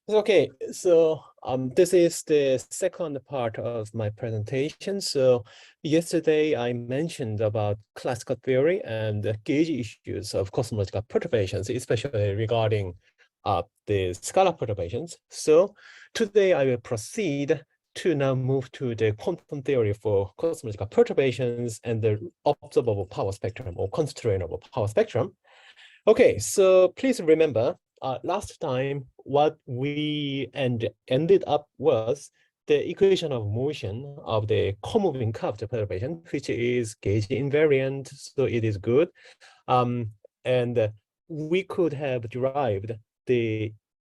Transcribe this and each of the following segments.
Okay, so this is the second part of my presentation. So yesterday I mentioned about classical theory and the gauge issues of cosmological perturbations, especially regarding the scalar perturbations. So today I will proceed to now move to the quantum theory for cosmological perturbations and the observable power spectrum or constrainable power spectrum. Okay, so please remember, last time what we ended up was the equation of motion of the co-moving curvature perturbation, which is gauge invariant, so it is good. And we could have derived the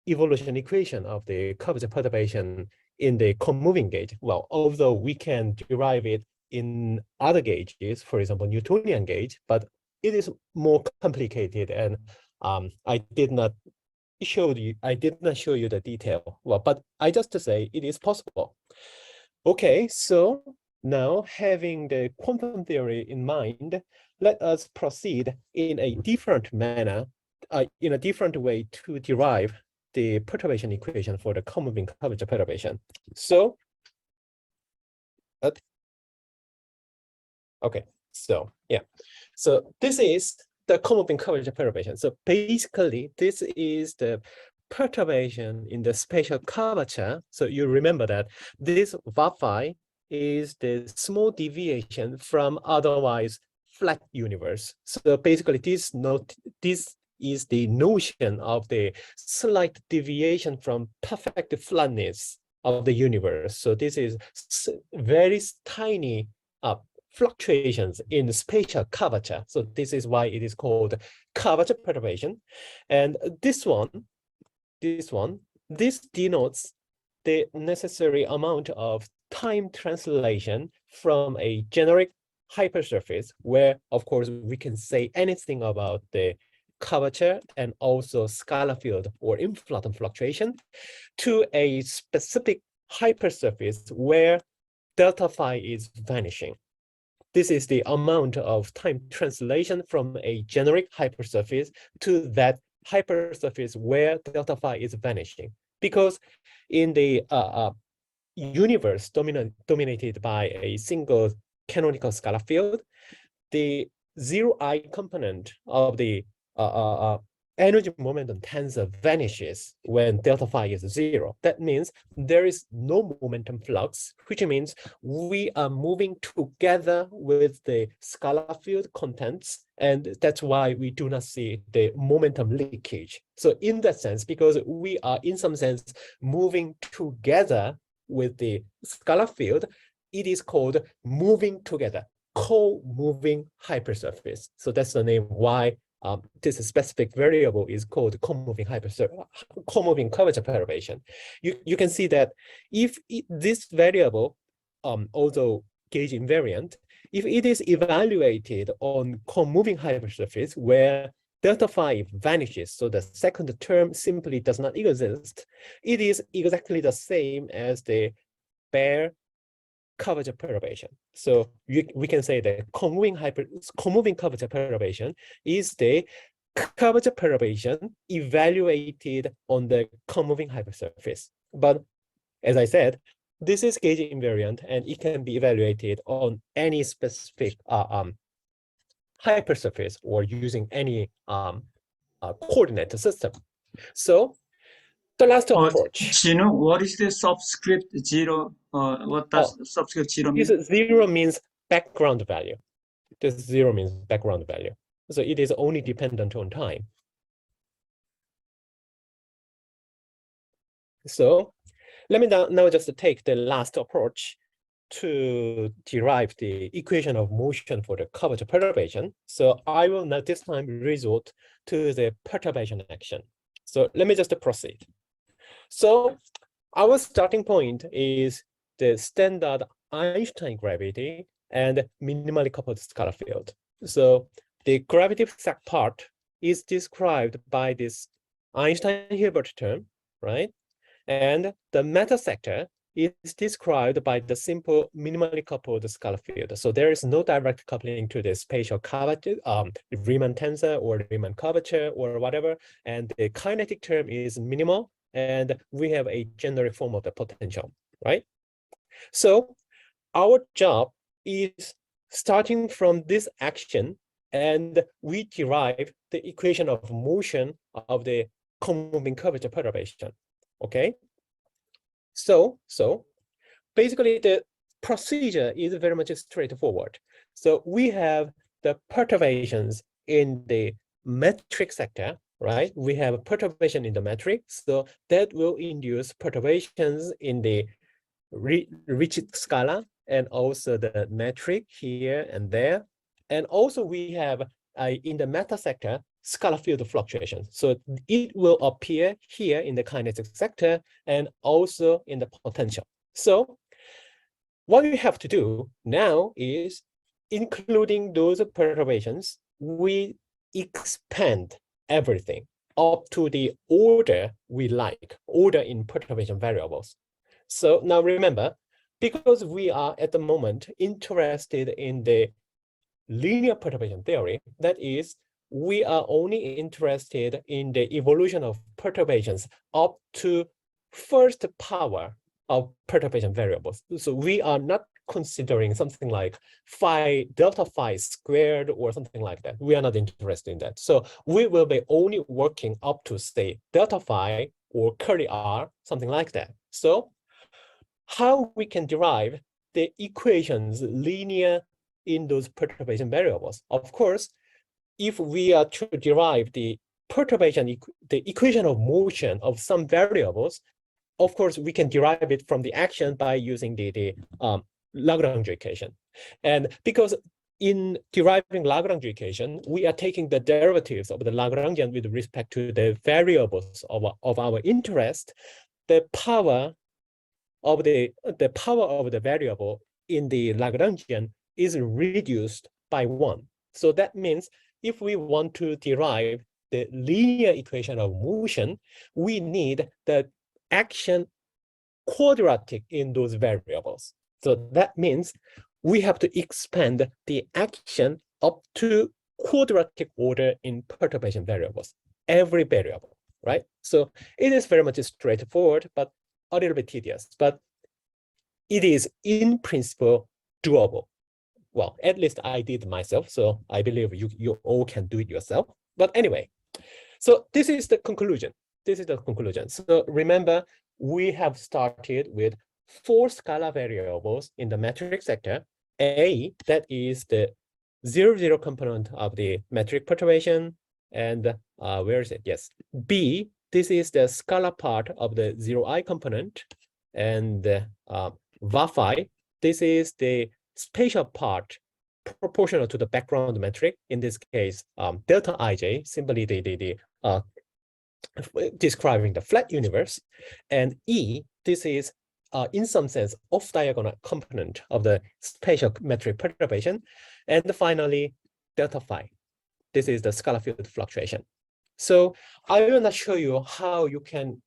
evolution equation of the curvature perturbation in the co-moving gauge. Well, although we can derive it in other gauges, for example, Newtonian gauge, but it is more complicated, and I did not show you the detail. Well, but I just to say it is possible. Okay, so now having the quantum theory in mind, let us proceed in a different manner, in a different way to derive the perturbation equation for the co-moving curvature perturbation. So, okay, so yeah, so this is the co-moving curvature perturbation. So basically, this is the perturbation in the spatial curvature. So you remember that this phi is the small deviation from otherwise flat universe. So basically, this is the notion of the slight deviation from perfect flatness of the universe. So this is very tiny fluctuations in spatial curvature. So this is why it is called curvature perturbation. And this denotes the necessary amount of time translation from a generic hypersurface, where of course we can say anything about the curvature and also scalar field or inflaton fluctuation, to a specific hypersurface where delta phi is vanishing. This is the amount of time translation from a generic hypersurface to that hypersurface where delta phi is vanishing. Because in the universe dominated by a single canonical scalar field, the zero I component of the energy momentum tensor vanishes when delta phi is 0. That means there is no momentum flux, which means we are moving together with the scalar field contents, and that's why we do not see the momentum leakage. So in that sense, because we are in some sense moving together with the scalar field, it is called moving together, co-moving hypersurface. So that's the name why this specific variable is called co-moving curvature perturbation. You can see that if this variable, although gauge invariant, if it is evaluated on co-moving hypersurface where delta phi vanishes, so the second term simply does not exist, it is exactly the same as the bare curvature perturbation. So we can say that co-moving curvature perturbation is the curvature perturbation evaluated on the co-moving hypersurface. But as I said, this is gauge invariant and it can be evaluated on any specific hypersurface or using any coordinate system. So the last approach. Do you know what is the subscript 0? What does subscript 0 mean? This 0 means background value. This 0 means background value. So it is only dependent on time. So let me now just take the last approach to derive the equation of motion for the curvature perturbation. So I will now this time resort to the perturbation action. So let me just proceed. So our starting point is the standard Einstein gravity and minimally coupled scalar field. So the gravity sac part is described by this Einstein-Hilbert term, right? And the matter sector is described by the simple minimally coupled scalar field. So there is no direct coupling to the spatial curvature, Riemann tensor or Riemann curvature or whatever. And the kinetic term is minimal. and we have a generic form of the potential, right? So our job is starting from this action, and we derive the equation of motion of the conmoving curvature perturbation, okay? So basically the procedure is very much straightforward. So we have the perturbations in the metric sector, right? We have a perturbation in the metric, so that will induce perturbations in the rigid scala and also the metric here and there. And also we have in the meta sector, scalar field fluctuations. So it will appear here in the kinetic sector and also in the potential. So what we have to do now is, including those perturbations, we expand everything up to the order we like, order in perturbation variables. So now remember, because we are at the moment interested in the linear perturbation theory, that is, we are only interested in the evolution of perturbations up to first power of perturbation variables. So we are not considering something like delta phi squared or something like that. We are not interested in that. So we will be only working up to, say, delta phi or curly r, something like that. So how we can derive the equations linear in those perturbation variables? Of course, if we are to derive the perturbation, the equation of motion of some variables, of course, we can derive it from the action by using the Lagrange equation. And because in deriving Lagrange equation, we are taking the derivatives of the Lagrangian with respect to the variables of our interest, the power of the variable in the Lagrangian is reduced by 1. So that means if we want to derive the linear equation of motion, we need the action quadratic in those variables. So that means we have to expand the action up to quadratic order in perturbation variables, every variable, right? So it is very much straightforward, but a little bit tedious, but it is in principle doable. Well, at least I did myself, so I believe you all can do it yourself. But anyway, so this is the conclusion. This is the conclusion. So remember, we have started with 4 scalar variables in the metric sector. A, that is the 0,0 component of the metric perturbation. And where is it? Yes. B, this is the scalar part of the 0i component. And Wi-Fi, this is the spatial part proportional to the background metric. In this case, delta ij, simply describing the flat universe. And E, this is in some sense off-diagonal component of the spatial metric perturbation. And finally, delta phi. This is the scalar field fluctuation. So I will not show you how you can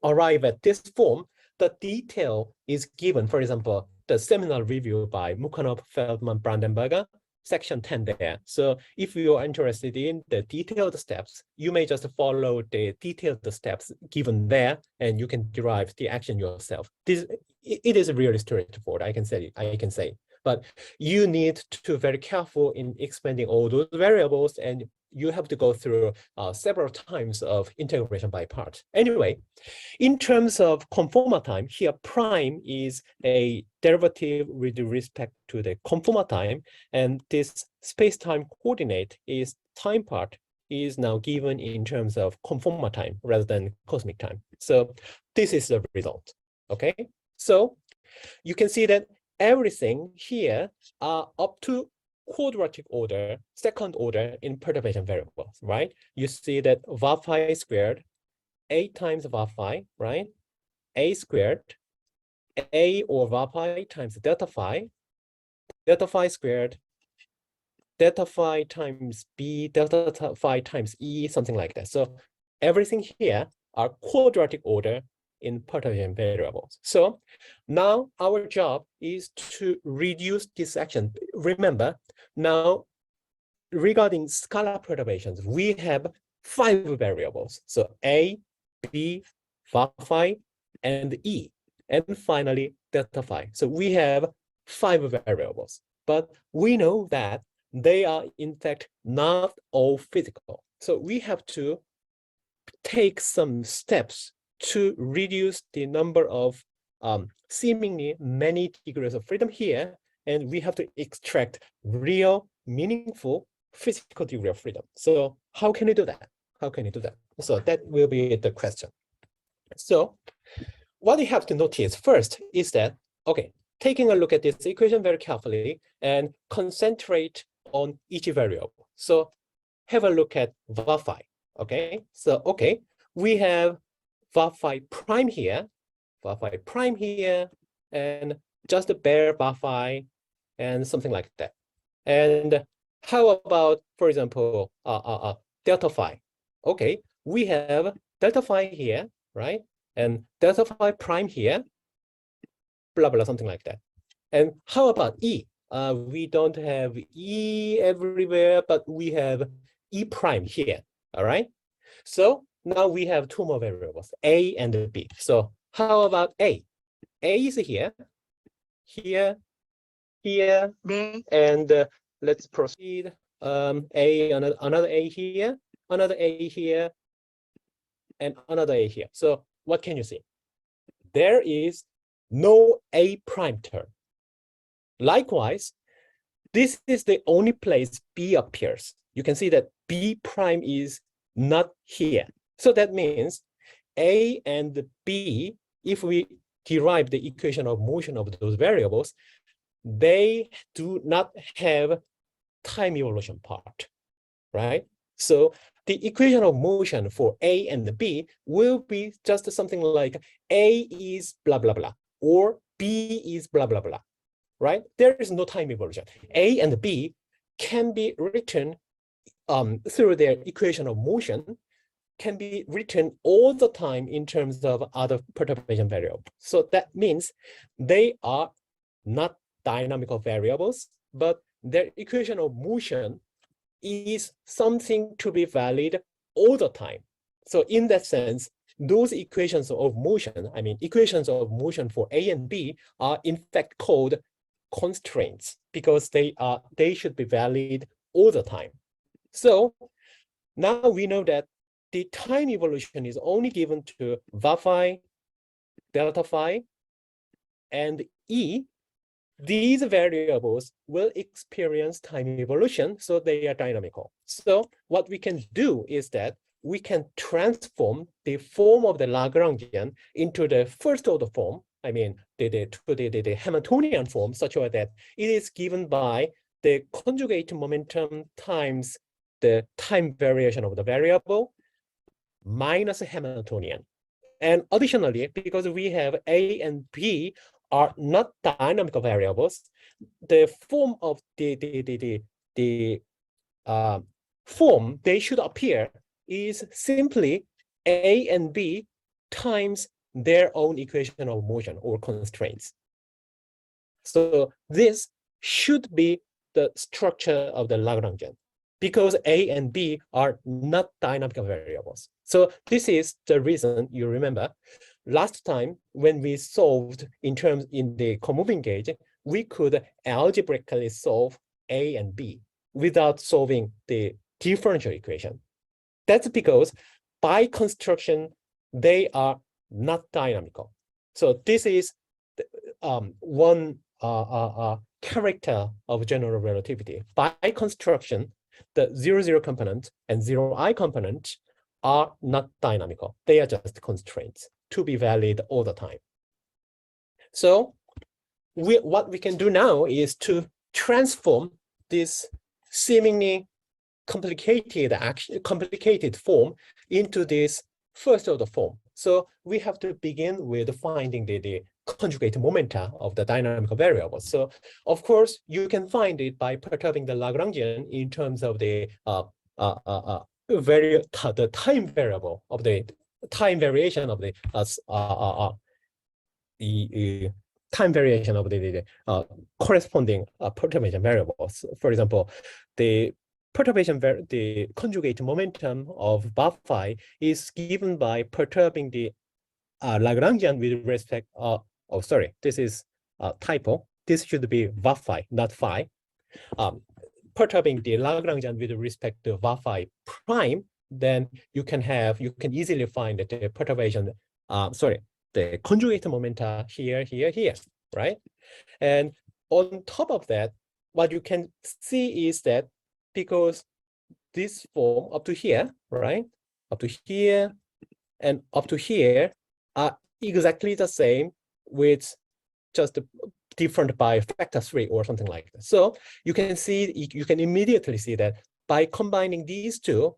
arrive at this form. The detail is given, for example, the seminal review by Mukhanov, Feldman, Brandenberger, section 10 there. So if you are interested in the detailed steps, you may just follow the detailed steps given there, and you can derive the action yourself. It is really straightforward, I can say. But you need to be very careful in expanding all those variables, and you have to go through several times of integration by part. Anyway, in terms of conformal time, here prime is a derivative with respect to the conformal time, and this space-time coordinate is time part is now given in terms of conformal time rather than cosmic time. So this is the result, okay? So you can see that everything here are up to quadratic order, second order in perturbation variables, right? You see that Wi-Fi squared, A times Wi-Fi, right? A squared, A or Wi-Fi times delta phi squared, delta phi times B, delta phi times E, something like that. So everything here are quadratic order in perturbation variables. So now our job is to reduce this action. Remember, now regarding scalar perturbations, we have 5 variables. So A, B, var phi, and E, and finally delta phi. So we have 5 variables, but we know that they are in fact not all physical. So we have to take some steps to reduce the number of seemingly many degrees of freedom here, and we have to extract real, meaningful physical degree of freedom. So how can you do that? How can you do that? So that will be the question. So what you have to notice first is that, okay, taking a look at this equation very carefully and concentrate on each variable. So have a look at var phi, okay? So, okay, we have var phi prime here, and just a bare var phi and something like that. And how about, for example, delta phi? Okay, we have delta phi here, right? And delta phi prime here, blah, blah, something like that. And how about E? We don't have E everywhere, but we have E prime here, all right? So now we have 2 more variables, A and B. So how about A? A is here, here, 네. and let's proceed. A, another A here, another A here, and another A here. So what can you see? There is no A prime term. Likewise, this is the only place B appears. You can see that B prime is not here. So that means A and B, if we derive the equation of motion of those variables, they do not have time evolution part, right? So the equation of motion for A and B will be just something like A is blah, blah, blah, or B is blah, blah, blah, right? There is no time evolution. A and B can be written through their equation of motion, can be written all the time in terms of other perturbation variables. So that means they are not dynamical variables, but their equation of motion is something to be valid all the time. So in that sense, those equations of motion, I mean, equations of motion for A and B are in fact called constraints because they should be valid all the time. So now we know that the time evolution is only given to var phi, delta phi, and E. These variables will experience time evolution, so they are dynamical. So what we can do is that we can transform the form of the Lagrangian into the first order form, I mean, the Hamiltonian form, such that it is given by the conjugate momentum times the time variation of the variable minus Hamiltonian. And additionally, because we have A and B are not dynamical variables, the form of the form they should appear is simply A and B times their own equation of motion or constraints. So this should be the structure of the Lagrangian because A and B are not dynamical variables. So this is the reason you remember last time when we solved in the comoving gauge, we could algebraically solve A and B without solving the differential equation. That's because by construction, they are not dynamical. So this is one character of general relativity. By construction, the 0,0 component and 0I component are not dynamical. They are just constraints to be valid all the time. So what we can do now is to transform this seemingly complicated form into this first order form. So we have to begin with finding the conjugate momenta of the dynamical variables. So of course you can find it by perturbing the Lagrangian in terms of the time variable of the time variation of the time variation of the corresponding perturbation variables. For example, the conjugate momentum of var phi is given by perturbing the Lagrangian with respect, oh, sorry, this is a typo. This should be va-phi, not phi. Perturbing the Lagrangian with respect to va-phi prime, then you can easily find that the perturbation, the conjugate momenta here, right? And on top of that, what you can see is that because this form up to here, right? Up to here and up to here are exactly the same with just different by factor 3 or something like that. So you can immediately see that by combining these two,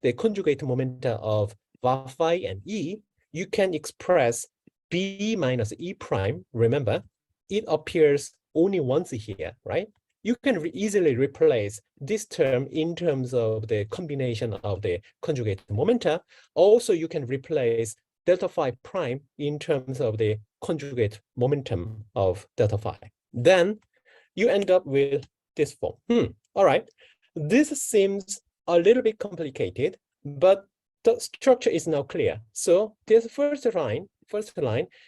the conjugate momenta of va-phi and E, you can express B minus E prime. Remember, it appears only once here, right? You can easily replace this term in terms of the combination of the conjugate momenta. Also, you can replace delta phi prime in terms of the conjugate momentum of delta phi. Then you end up with this form. All right. This seems a little bit complicated, but the structure is now clear. So this first line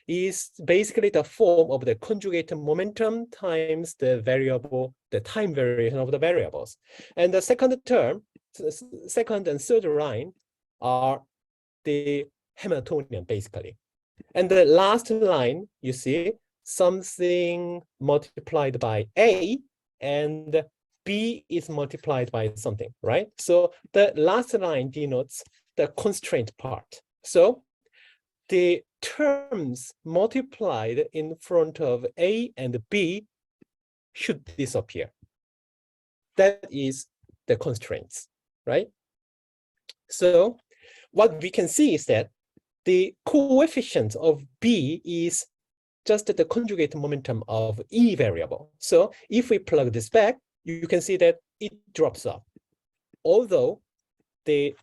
is basically the form of the conjugate momentum times the variable, the time variation of the variables. And the second and third line are the Hamiltonian, basically. And the last line, you see something multiplied by A and B is multiplied by something, right? So the last line denotes the constraint part. So the terms multiplied in front of A and B should disappear. That is the constraints, right? So what we can see is that the coefficient of B is just the conjugate momentum of E variable. So if we plug this back, you can see that it drops off. Although the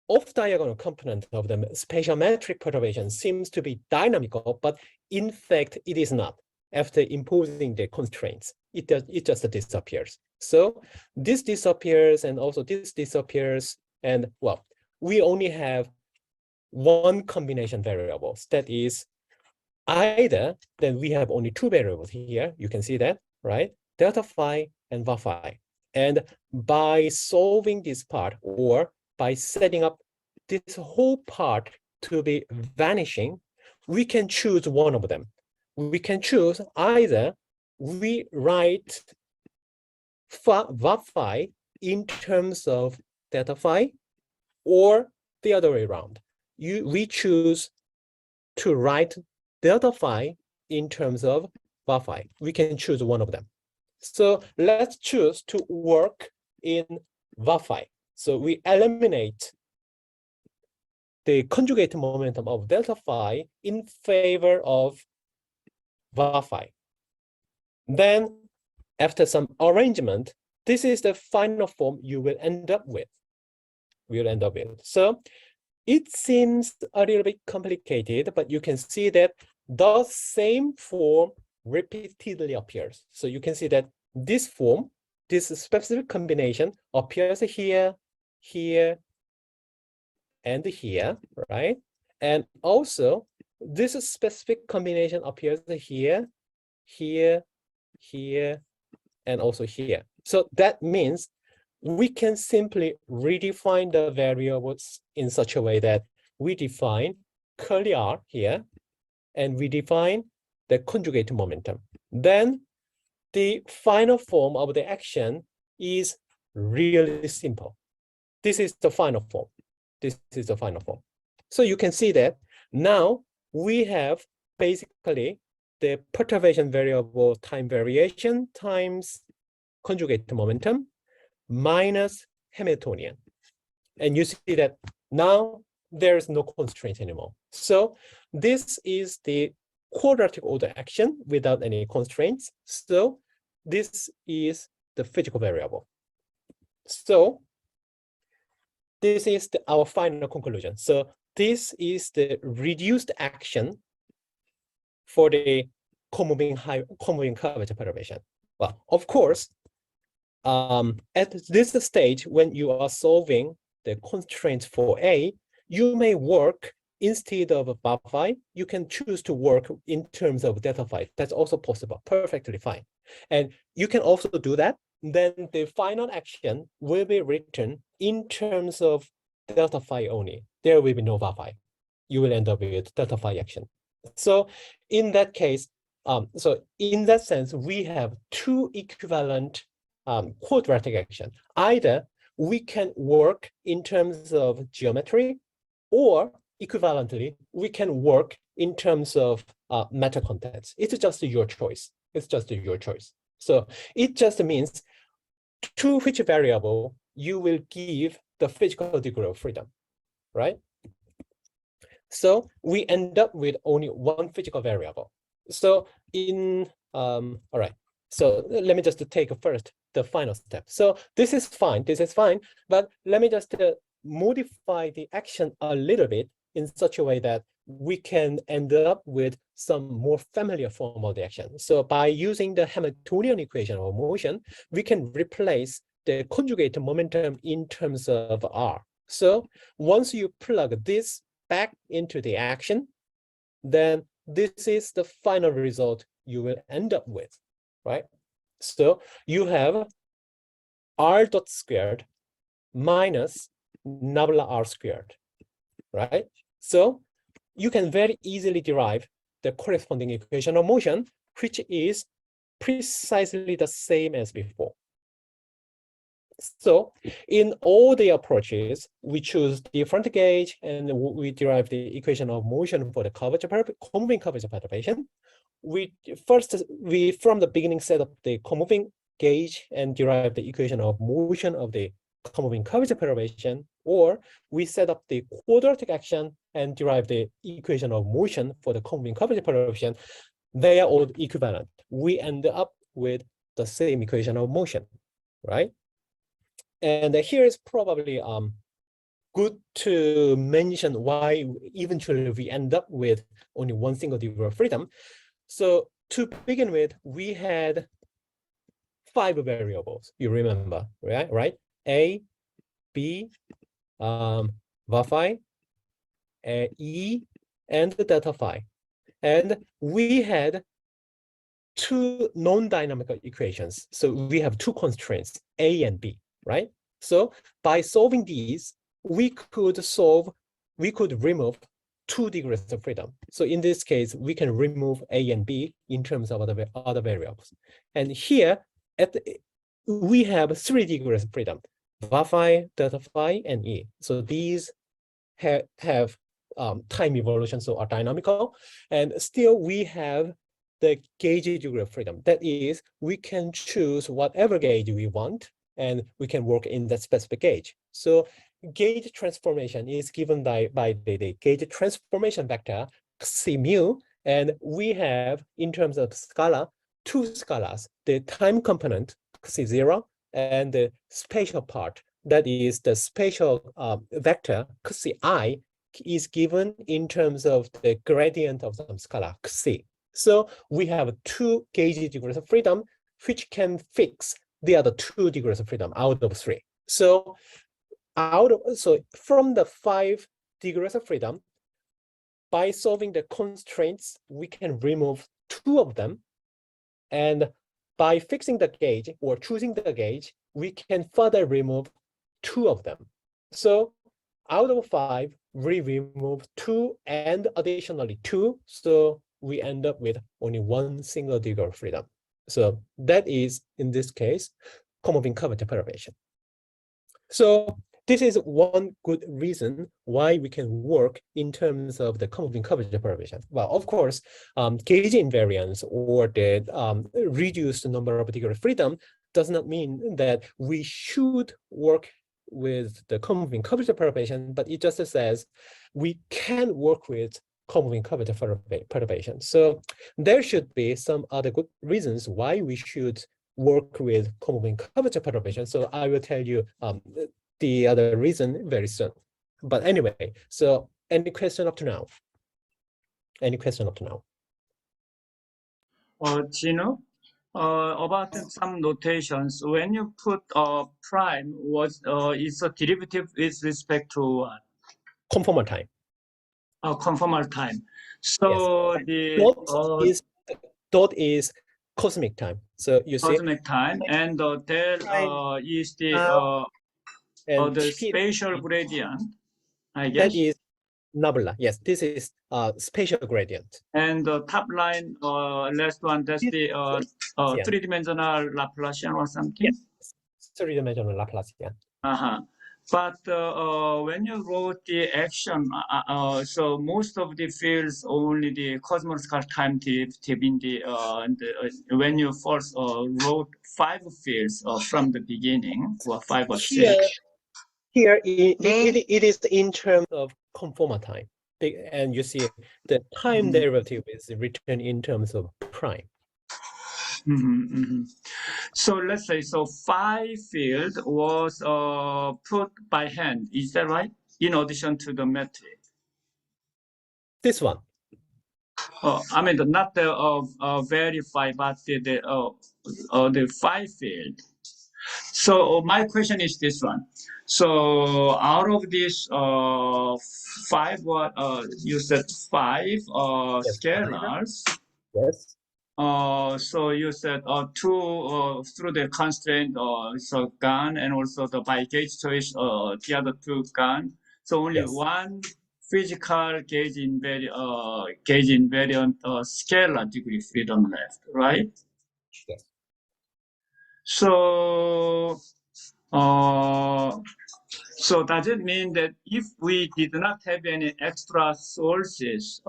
off-diagonal component of the spatial-metric perturbation seems to be dynamical, but in fact, it is not. After imposing the constraints, it just disappears. So this disappears, and also this disappears, and well, we only have one combination variables. That is either, then we have only two variables here. You can see that, right? Delta phi and va-phi. And by solving this part, or by setting up this whole part to be vanishing, we can choose one of them. We can choose either we write va-phi in terms of delta phi, or the other way around. We choose to write delta phi in terms of va-phi. We can choose one of them. So let's choose to work in va-phi. So we eliminate the conjugate momentum of delta phi in favor of va-phi. Then after some arrangement, this is the final form you will end up with. So it seems a little bit complicated, but you can see that the same form repeatedly appears. So you can see that this form, this specific combination appears here, here, and here, right? And also this specific combination appears here, here, here, and also here. So that means we can simply redefine the variables in such a way that we define curly R here, and we define the conjugate momentum. Then the final form of the action is really simple. This is the final form. This is the final form. So you can see that now we have basically the perturbation variable time variation times conjugate momentum minus Hamiltonian. And you see that now there is no constraint anymore. So this is the quadratic order action without any constraints. So this is the physical variable. So this is our final conclusion. So this is the reduced action for the co-moving curvature perturbation. Well, of course, at this stage, when you are solving the constraints for A, you may work instead of bar phi, you can choose to work in terms of delta phi. That's also possible, perfectly fine. And you can also do that. Then the final action will be written in terms of delta phi only. There will be no bar phi. You will end up with delta phi action. So in that case, so in that sense, we have two equivalent quadratic action. Either we can work in terms of geometry, or equivalently, we can work in terms of matter contents. It's just your choice. It's just your choice. So it just means to which variable you will give the physical degree of freedom, right? So we end up with only one physical variable. So all right. So let me just take first the final step. So this is fine, but let me just modify the action a little bit in such a way that we can end up with some more familiar form of the action. So by using the Hamiltonian equation of motion, we can replace the conjugate momentum in terms of R. So once you plug this back into the action, then this is the final result you will end up with, right? So you have R dot squared minus nabla R squared, right? So you can very easily derive the corresponding equation of motion, which is precisely the same as before. So in all the approaches, we choose different gauge and we derive the equation of motion for the comoving curvature perturbation. We from the beginning set up the comoving gauge and derive the equation of motion of the comoving curvature perturbation, or we set up the quadratic action and derive the equation of motion for the comoving curvature perturbation. They are all equivalent. We end up with the same equation of motion, right? And here is probably good to mention why eventually we end up with only one single degree of freedom. So to begin with, we had 5 variables, you remember, right? A, B, var phi, E, and delta phi. And we had 2 non-dynamical equations. So we have 2 constraints, A and B, right? So by solving these, we could remove 2 degrees of freedom. So in this case, we can remove A and B in terms of other variables. And here, we have 3 degrees of freedom, var phi, delta phi, and E. So these have time evolution, so are dynamical. And still we have the gauge degree of freedom. That is, we can choose whatever gauge we want, and we can work in that specific gauge. So gauge transformation is given by the gauge transformation vector C mu, and we have, in terms of scala, 2 scalas, the time component C0 and the spatial part, that is the spatial vector CI, is given in terms of the gradient of some scala C. So we have 2 gauge degrees of freedom, which can fix the other 2 degrees of freedom out of 3. So from the 5 degrees of freedom, by solving the constraints, we can remove 2 of them. And by fixing the gauge or choosing the gauge, we can further remove 2 of them. So out of 5, we remove 2 and additionally 2. So we end up with only 1 single degree of freedom. So that is, in this case, comoving curvature perturbation. So this is one good reason why we can work in terms of the comoving curvature perturbation. Well, of course, gauge invariance or the reduced number of degree of freedom does not mean that we should work with the comoving curvature perturbation, but it just says we can work with comoving curvature perturbation. So there should be some other good reasons why we should work with comoving curvature perturbation. So I will tell you the other reason very soon. But anyway, so any question up to now? Any question up to now? Gino, about some notations, when you put prime, is a derivative with respect to what? Conformal time. conformal time. So the Dot is cosmic time. So you see cosmic time, and del is and the T spatial gradient, I guess. that is nabla. Yes, this is spatial gradient. And the top line, last one, that's the Yeah. three-dimensional Laplacian or something. Yes, three-dimensional Laplacian. But when you wrote the action, so most of the fields only the cosmological time tip in the when you first wrote 5 fields from the beginning, or 5 or 6. Here it is in terms of conformal time, and you see the time derivative is written in terms of prime. So let's say 5 field was put by hand. Is that right? In addition to the metric. This one. I mean not the verify, but the 5 field. So my question is this one. So out of this 5, what you said 5 Yes. scalars. Yes. So you said 2 through the constraint so GAN, and also the by gauge choice the other 2 GAN. So only one physical gauge invariant scalar degree freedom left, right? Yes. So so does it mean that if we did not have any extra sources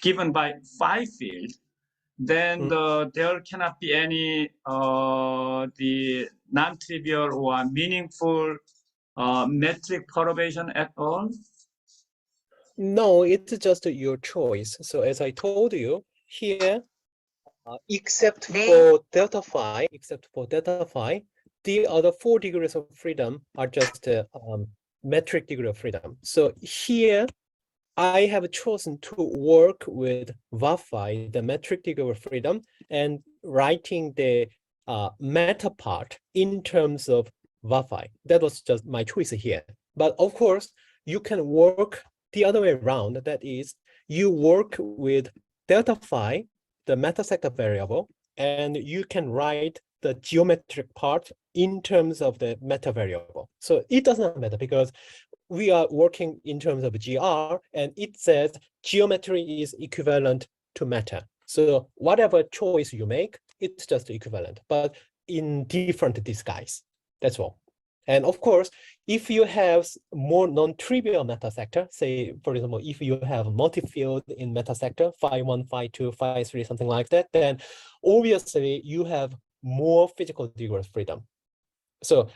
given by 5 field, then there cannot be any the non-trivial or meaningful metric perturbation at all? No, it's just your choice. So as I told you here, except for delta phi, the other 4 degrees of freedom are just metric degree of freedom. So here I have chosen to work with VAPhi, the metric degree of freedom, and writing the meta part in terms of VAPhi. That was just my choice here. But of course, you can work the other way around. That is, you work with delta phi, the meta sector variable, and you can write the geometric part in terms of the meta variable. So it doesn't matter because we are working in terms of GR, and it says geometry is equivalent to meta. So whatever choice you make, it's just equivalent, but in different disguise. That's all. And of course, if you have more non-trivial meta sector, say, for example, if you have multi-field in meta sector, phi 1, phi 2, phi 3, something like that, then obviously you have more physical degree of freedom. So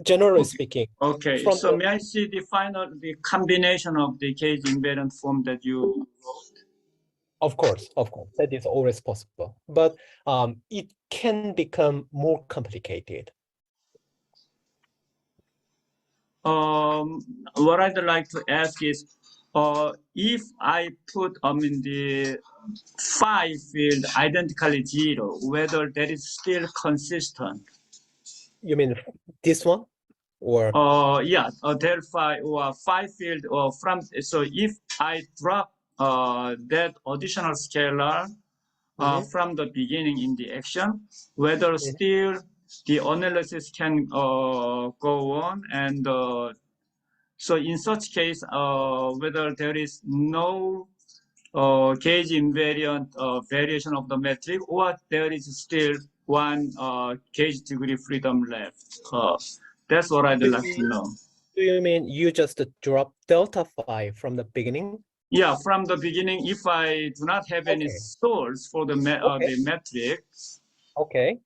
generally speaking. Okay, so may I see the combination of the gauge invariant form that you wrote? Of course, that is always possible, but it can become more complicated. What I'd like to ask is, if I put the phi field identically 0, whether that is still consistent. You mean this one? Or yeah, del phi or phi field or from, so if I drop that additional scalar from the beginning in the action, whether still the analysis can go on, and so in such case, whether there is no gauge invariant variation of the metric, or there is still one gauge degree freedom left. That's what I'd like to know. Do you mean you just drop delta phi from the beginning? Yeah, from the beginning, if I do not have any source for the metric, okay,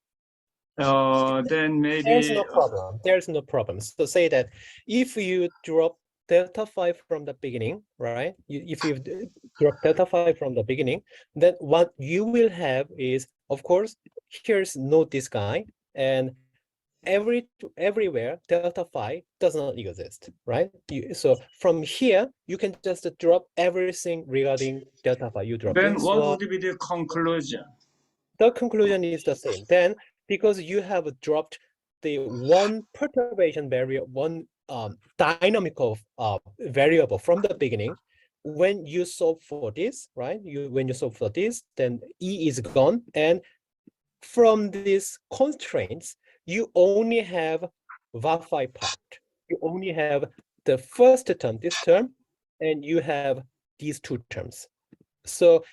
then maybe there's no problem. There's no problem. So say that if you drop delta phi from the beginning, right? If you drop delta phi from the beginning, then what you will have is, of course, here's no this guy, and everywhere delta phi does not exist, right? So from here you can just drop everything regarding delta phi. You drop. Then what would be the conclusion? The conclusion is the same. Then because you have dropped the one perturbation variable, one dynamical variable from the beginning, when you solve for this, right? When you solve for this, then E is gone. And from these constraints, you only have var-phi part. You only have the first term, this term, and you have these two terms. So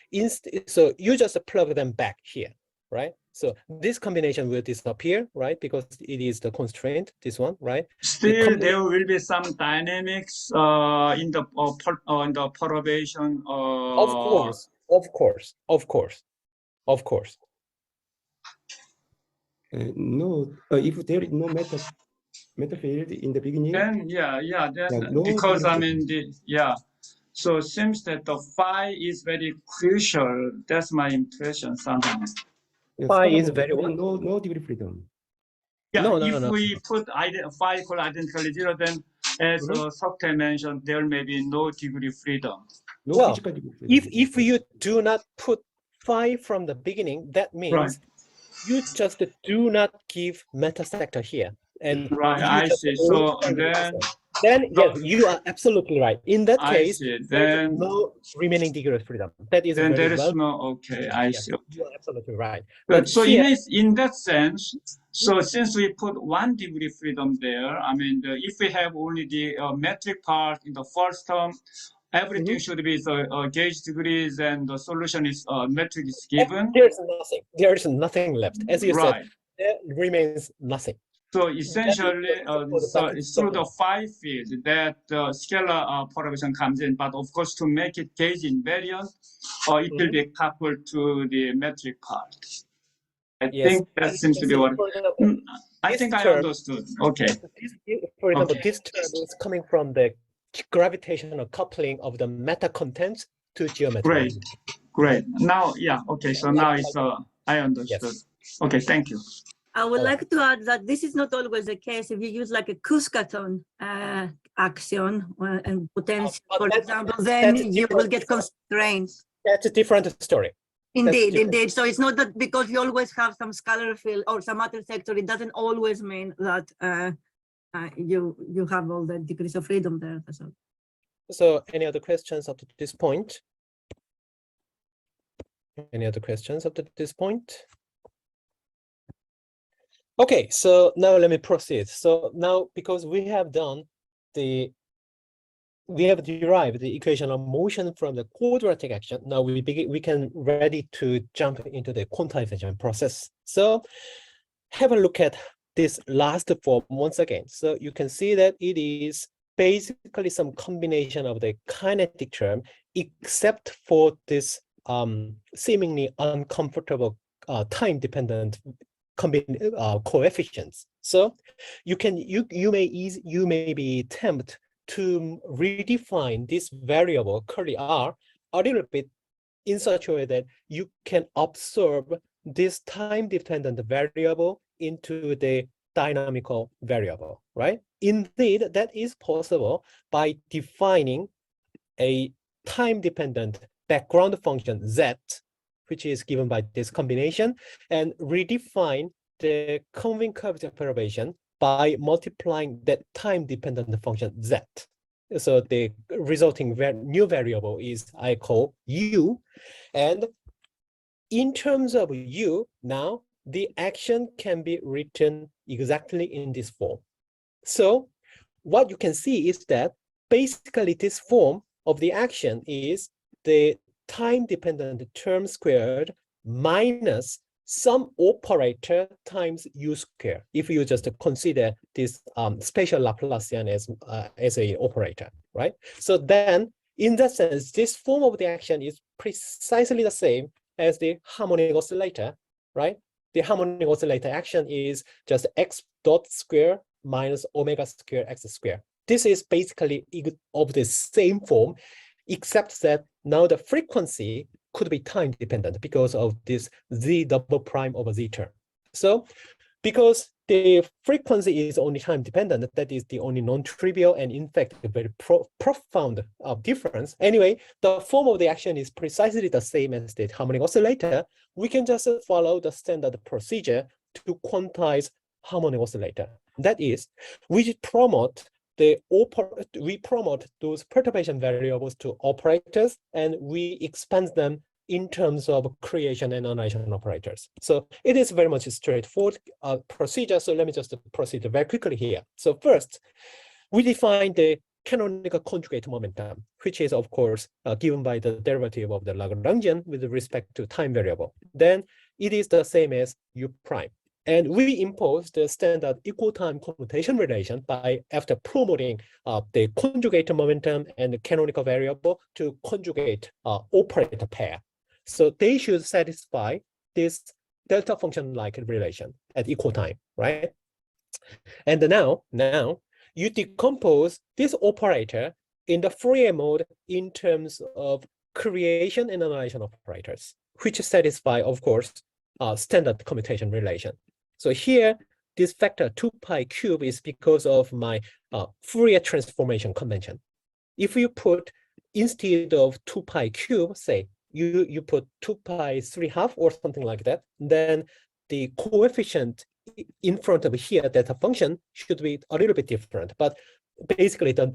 so you just plug them back here, right? So this combination will disappear, right? Because it is the constraint, this one, right? Still, there will be some dynamics in the perturbation. Of course, of course, of course, of course. No, if there is no meta field in the beginning, then then no because I degree mean so it seems that the phi is very crucial. That's my impression somehow. Phi is somehow very there what? is no degree freedom. Yeah, No, if no. we put phi equal identically 0, then as Soktae mentioned, there may be no degree freedom. No Well, physical degree freedom. if you do not put phi from the beginning, that means Right. you just do not give meta sector here. And Right, you I just see. only So find the then, answer. Then yes, you are absolutely right. In that I case, see. there is Then no remaining degree of freedom. That is then very there is well. no, okay, I Yes, see. you are absolutely right. Good. But So here, in that sense, so since we put 1 degree freedom there, I mean, if we have only the metric part in the first term, everything should be gauge degrees, and the solution is metric is given. there's nothing. There is nothing left. As you Right. said, there remains nothing. So essentially, so it's through the phi field that scalar perturbation comes in. But of course, to make it gauge invariant, it will be coupled to the metric part. I think that seems to be what. I think I understood. Okay. For example, this term is coming from the gravitational coupling of the meta contents to geometry. Great. Now, yeah. Okay. So now it's I understood. Yes. Okay. Thank you. I would like to add that this is not always the case. If you use like a Kuskaton action and potential, for example, then you will get constraints. That's a different story. Indeed. So it's not that because you always have some scalar field or some other sector, it doesn't always mean that you have all the degrees of freedom there. So any other questions up to this point? Any other questions up to this point? Okay, so now let me proceed. So now, because we have derived the equation of motion from the quadratic action, now we can ready to jump into the quantization process. So have a look at this last form once again. So you can see that it is basically some combination of the kinetic term, except for this seemingly uncomfortable time-dependent coefficients. So you may be tempted to redefine this variable curly r a little bit in such a way that you can absorb this time-dependent variable into the dynamical variable, right? Indeed, that is possible by defining a time-dependent background function z, which is given by this combination, and redefine the convex curvature perturbation by multiplying that time-dependent function z. So the resulting new variable is I call u. And in terms of u, now the action can be written exactly in this form. So what you can see is that basically this form of the action is the time-dependent term squared minus some operator times u square, if you just consider this spatial Laplacian as a operator, right? So then, in that sense, this form of the action is precisely the same as the harmonic oscillator, right? The harmonic oscillator action is just x dot square minus omega square x square. This is basically of the same form, except that now the frequency could be time dependent because of this z double prime over z term. So because the frequency is only time dependent, that is the only non-trivial and in fact a very profound difference. Anyway, the form of the action is precisely the same as the harmonic oscillator. We can just follow the standard procedure to quantize harmonic oscillator. That is, we promote we promote those perturbation variables to operators, and we expand them in terms of creation and annihilation operators. So it is very much a straightforward procedure. So let me just proceed very quickly here. So first, we define the canonical conjugate momentum, which is, of course, given by the derivative of the Lagrangian with respect to time variable. Then it is the same as U prime. And we impose the standard equal time commutation relation by after promoting the conjugate momentum and the canonical variable to conjugate operator pair. So they should satisfy this delta function-like relation at equal time, right? And now you decompose this operator in the Fourier mode in terms of creation and annihilation operators, which satisfy, of course, standard commutation relation. So here, this factor 2 pi cube is because of my Fourier transformation convention. If you put, instead of 2 pi cube, say, you put 2 pi 3/2 or something like that, then the coefficient in front of here, delta function, should be a little bit different. But basically, the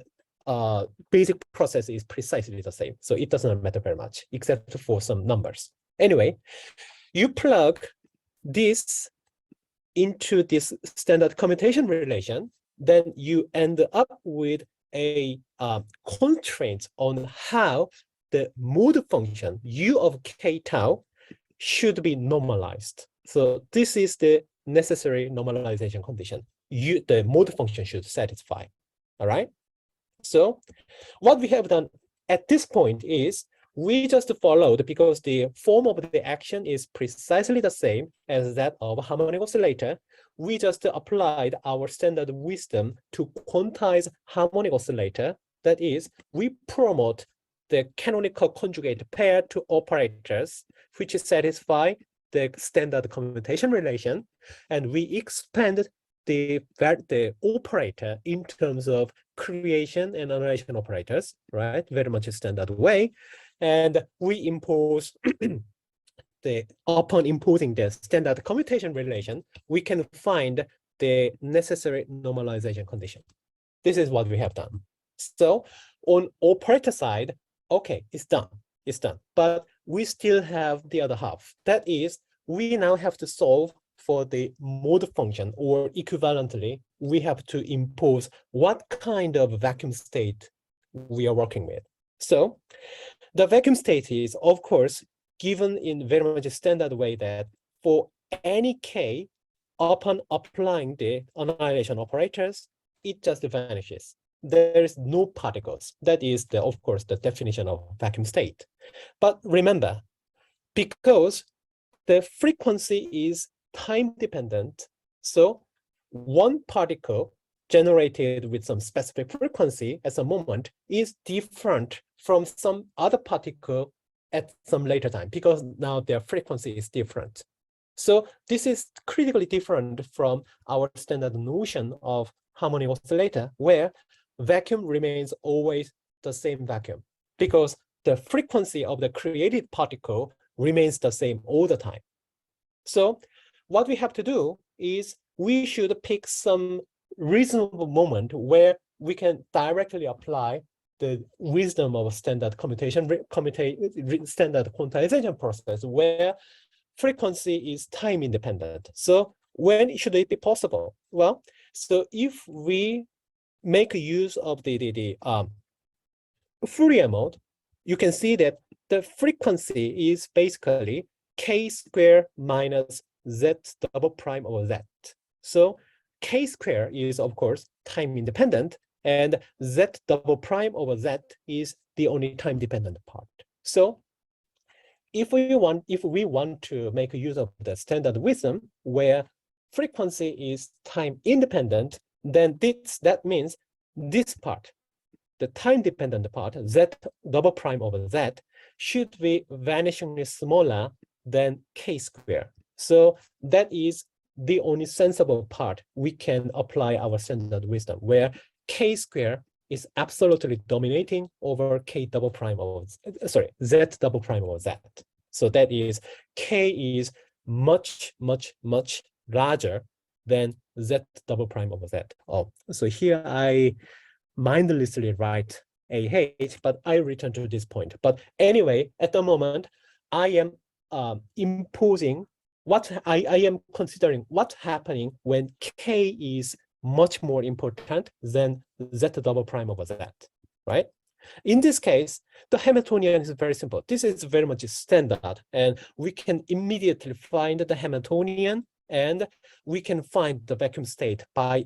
basic process is precisely the same. So it doesn't matter very much, except for some numbers. Anyway, you plug this into this standard commutation relation, then you end up with a constraint on how the mode function U of k tau should be normalized. So this is the necessary normalization condition. The mode function should satisfy. All right. So what we have done at this point is we just followed, because the form of the action is precisely the same as that of a harmonic oscillator, we just applied our standard wisdom to quantize harmonic oscillator. That is, we promote the canonical conjugate pair to operators, which satisfy the standard commutation relation, and we expand the operator in terms of creation and annihilation operators, right? Very much a standard way. And we impose upon imposing the standard commutation relation, we can find the necessary normalization condition. This is what we have done. So on operator side, okay, it's done. It's done. But we still have the other half. That is, we now have to solve for the mode function, or equivalently, we have to impose what kind of vacuum state we are working with. So the vacuum state is, of course, given in very much a standard way that for any k, upon applying the annihilation operators, it just vanishes. There is no particles. That is, of course, the definition of vacuum state. But remember, because the frequency is time dependent, so one particle generated with some specific frequency at some moment is different from some other particle at some later time, because now their frequency is different. So this is critically different from our standard notion of harmonic oscillator, where vacuum remains always the same vacuum, because the frequency of the created particle remains the same all the time. So what we have to do is we should pick some reasonable moment where we can directly apply the wisdom of a standard standard quantization process, where frequency is time independent. So when should it be possible? Well, so if we make use of the Fourier mode, you can see that the frequency is basically k square minus z double prime over z. So k square is, of course, time independent, and z double prime over z is the only time dependent part. So if we want to make use of the standard wisdom where frequency is time independent, then that means this part, the time dependent part, z double prime over z, should be vanishingly smaller than k square. So that is the only sensible part we can apply our standard wisdom, where k square is absolutely dominating over k double prime over, z double prime over z. So that is, k is much, much, much larger than z double prime over z. Oh, so here I mindlessly write AH, but I return to this point. But anyway, at the moment, I am imposing what I am considering what's happening when K is much more important than Z double prime over Z, right? In this case, the Hamiltonian is very simple. This is very much standard, and we can immediately find the Hamiltonian, and we can find the vacuum state by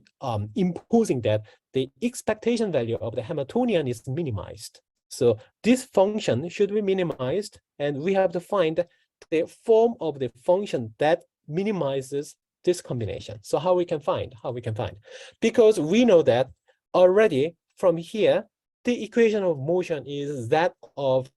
imposing that the expectation value of the Hamiltonian is minimized. So this function should be minimized, and we have to find the form of the function that minimizes this combination. So how we can find? Because we know that already from here, the equation of motion is that of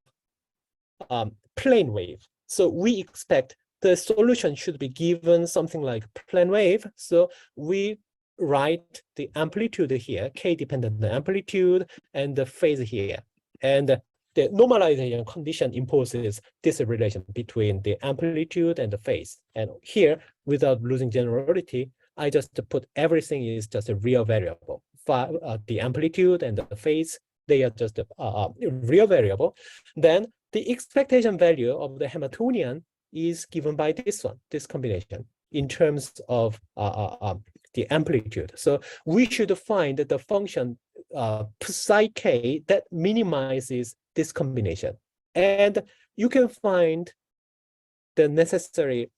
plane wave. So we expect the solution should be given something like plane wave. So we write the amplitude here, K dependent amplitude, and the phase here. And the normalization condition imposes this relation between the amplitude and the phase. And here, without losing generality, I just put everything is just a real variable. The amplitude and the phase, they are just a real variable. Then the expectation value of the Hamiltonian is given by this one, this combination, in terms of the amplitude. So we should find the function psi k that minimizes this combination. And you can find the necessary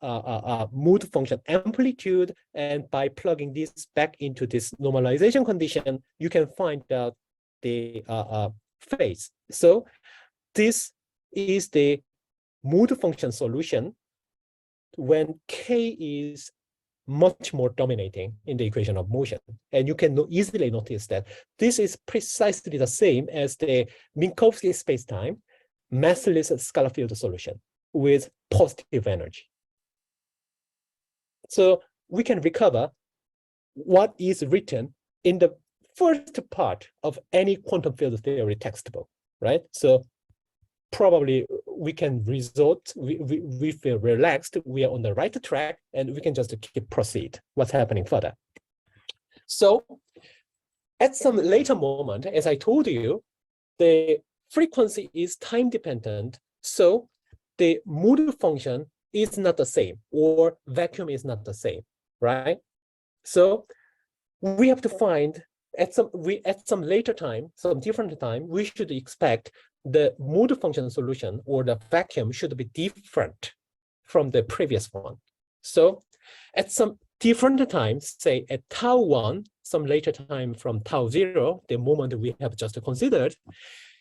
mood function amplitude, and by plugging this back into this normalization condition, you can find out the phase. So this is the mood function solution when K is much more dominating in the equation of motion. And you can easily notice that this is precisely the same as the Minkowski spacetime massless scalar field solution with positive energy. So we can recover what is written in the first part of any quantum field theory textbook, right? So probably we can result, we feel relaxed, we are on the right track, and we can just keep proceed what's happening further. So at some later moment, as I told you, the frequency is time dependent. So the mood function is not the same, or vacuum is not the same, right? So we have to find at some later time, some different time, we should expect the mood function solution or the vacuum should be different from the previous one. So at some different times, say at tau 1, some later time from tau 0, the moment we have just considered,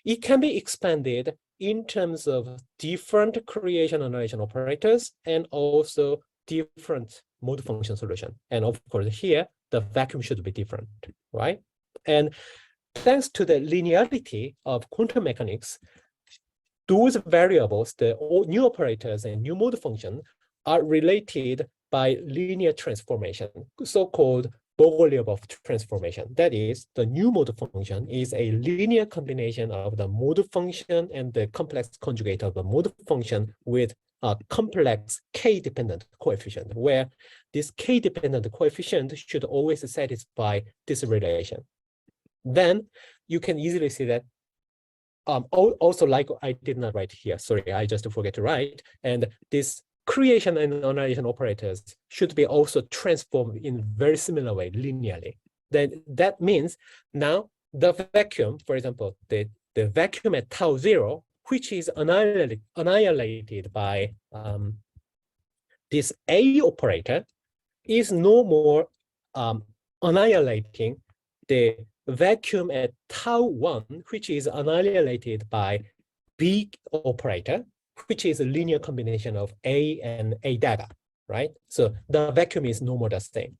it can be expanded in terms of different creation annihilation operators and also different mood function solution. And of course here, the vacuum should be different, right? And thanks to the linearity of quantum mechanics, those variables, the new operators and new mode function, are related by linear transformation, so-called Bogoliubov transformation. That is, the new mode function is a linear combination of the mode function and the complex conjugate of the mode function with a complex k-dependent coefficient, where this k-dependent coefficient should always satisfy this relation. Then you can easily see that also, like I did not write here, sorry, I just forget to write, and this creation and annihilation operators should be also transformed in very similar way linearly. Then that means now the vacuum, for example, the vacuum at tau 0, which is annihilated by this A operator, is no more annihilating the vacuum at tau 1, which is annihilated by B operator, which is a linear combination of A and A dagger, right? So the vacuum is no more the same.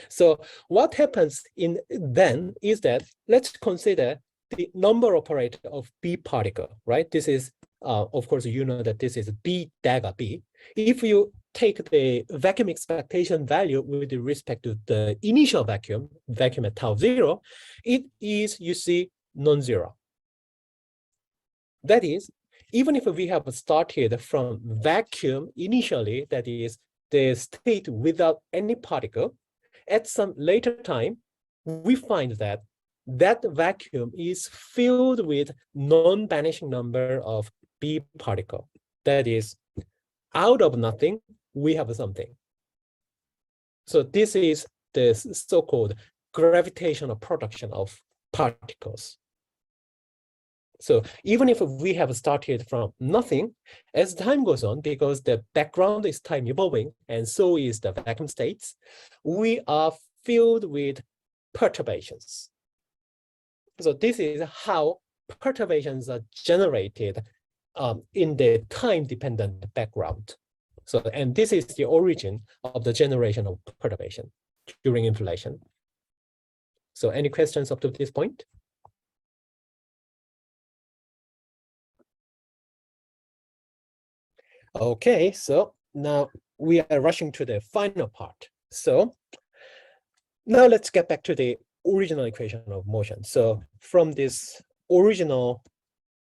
So what happens then is that let's consider the number operator of B particle, right? This is, of course, you know that this is B dagger B. If you take the vacuum expectation value with respect to the initial vacuum at tau 0, it is, you see, non-zero. That is, even if we have started from vacuum initially, that is the state without any particle, at some later time, we find that that vacuum is filled with non-vanishing number of B particle. That is, out of nothing, we have something. So this is the so-called gravitational production of particles. So even if we have started from nothing, as time goes on, because the background is time evolving, and so is the vacuum states, we are filled with perturbations. So this is how perturbations are generated in the time-dependent background. So, and this is the origin of the generation of perturbation during inflation. So any questions up to this point? Okay, so now we are rushing to the final part. So now let's get back to the original equation of motion. So from this original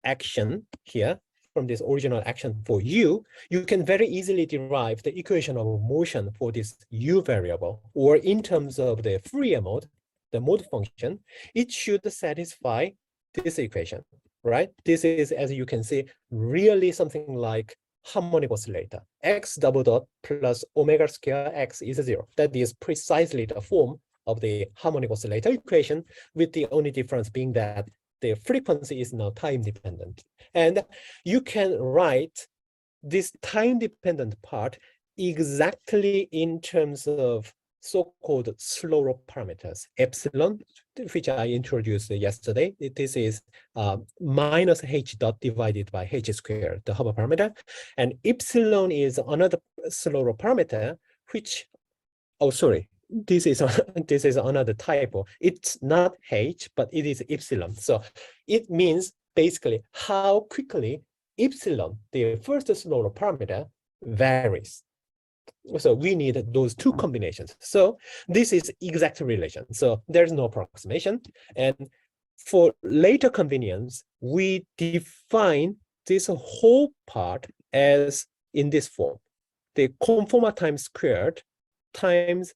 action here, from this original action for u, you can very easily derive the equation of motion for this u variable, or in terms of the Fourier mode, the mode function, it should satisfy this equation, right? This is, as you can see, really something like harmonic oscillator. X double dot plus omega square x is 0. That is precisely the form of the harmonic oscillator equation, with the only difference being that the frequency is now time dependent. And you can write this time dependent part exactly in terms of so-called slope parameters. Epsilon, which I introduced yesterday, this is minus h dot divided by h squared, the Hubble parameter. And epsilon is another slope parameter, which, oh, sorry, this is another typo. It's not h, but it is epsilon. So it means basically how quickly epsilon, the first slope parameter, varies. So we need those two combinations. So this is exact relation. So there's no approximation. And for later convenience, we define this whole part as in this form: the conformal time squared times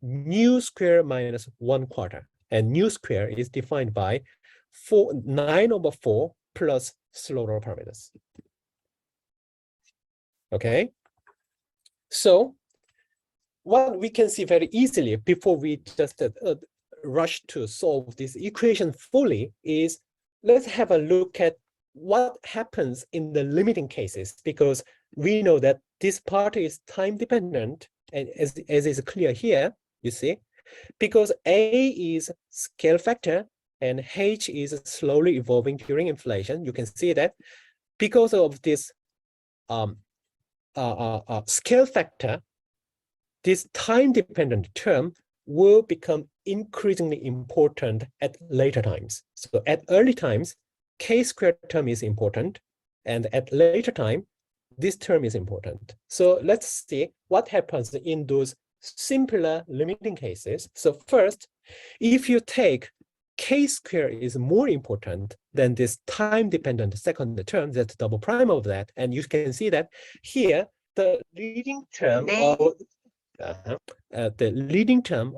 nu square minus 1/4. And nu square is defined by 9/4 plus slope parameters. Okay. So what we can see very easily before we just rush to solve this equation fully is, let's have a look at what happens in the limiting cases, because we know that this part is time dependent, and as is clear here, you see, because A is scale factor and H is slowly evolving during inflation. You can see that because of this scale factor, this time-dependent term will become increasingly important at later times. So at early times, k-squared term is important, and at later time, this term is important. So let's see what happens in those simpler limiting cases. So first, if you take k-square is more important than this time-dependent second term, that's double prime of that, and you can see that here, the leading term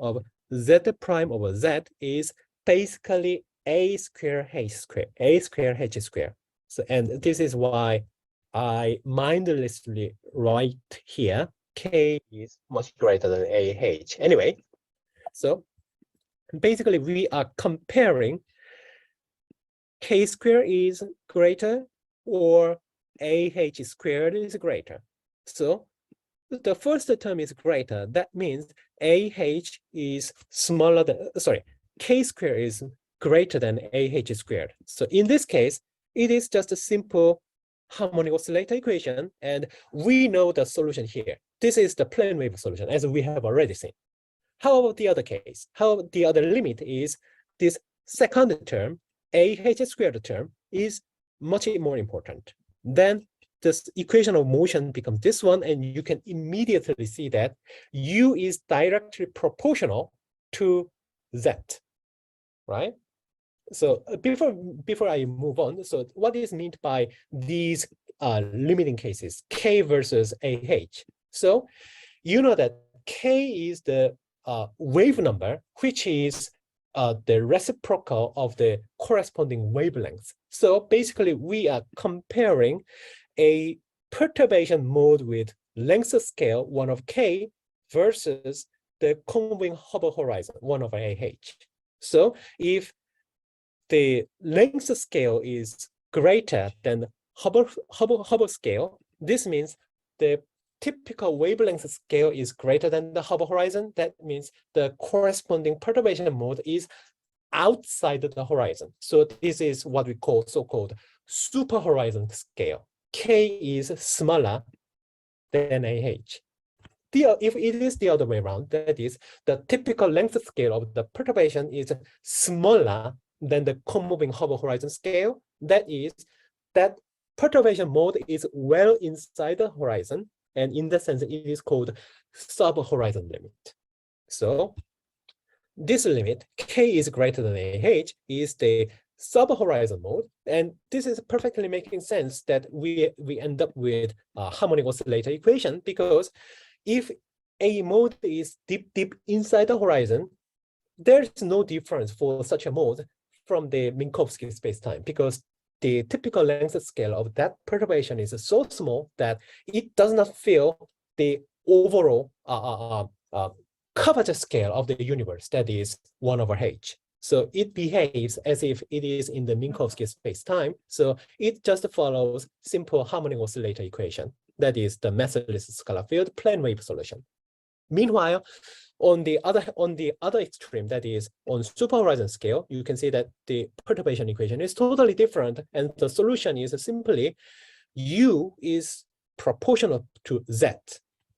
of z prime over z is basically a square h square. So, and this is why I mindlessly write here k is much greater than ah. Anyway, so basically we are comparing k square is greater or ah squared is greater. So the first term is greater. That means ah is smaller than, sorry, k square is greater than ah squared. So in this case, it is just a simple harmonic oscillator equation, and we know the solution here. This is the plane wave solution, as we have already seen. How about the other case? How about the other limit is this second term, ah squared term, is much more important. Then this equation of motion becomes this one, and you can immediately see that u is directly proportional to z, right? So before I move on, so what is meant by these limiting cases, k versus ah? So you know that k is the wave number, which is the reciprocal of the corresponding wavelengths. So basically, we are comparing a perturbation mode with length scale 1 of k versus the cone-moving Hubble horizon 1 over AH. So if the length scale is greater than Hubble scale, this means the typical wavelength scale is greater than the Hubble horizon. That means the corresponding perturbation mode is outside the horizon. So this is what we call so-called super horizon scale. K is smaller than AH. If it is the other way around, that is, the typical length scale of the perturbation is smaller than the cone-moving Hubble horizon scale, that is, that perturbation mode is well inside the horizon, and in that sense, it is called sub-horizon limit. So this limit, k is greater than AH, is the sub-horizon mode, and this is perfectly making sense that we end up with a harmonic oscillator equation, because if a mode is deep inside the horizon, there's no difference for such a mode from the Minkowski spacetime, because the typical length scale of that perturbation is so small that it does not fill the overall curvature scale of the universe, that is 1 over h. So it behaves as if it is in the Minkowski spacetime. So it just follows simple harmonic oscillator equation. That is the massless scalar field plane wave solution. Meanwhile, on the other extreme, that is on super horizon scale, you can see that the perturbation equation is totally different, and the solution is simply U is proportional to Z.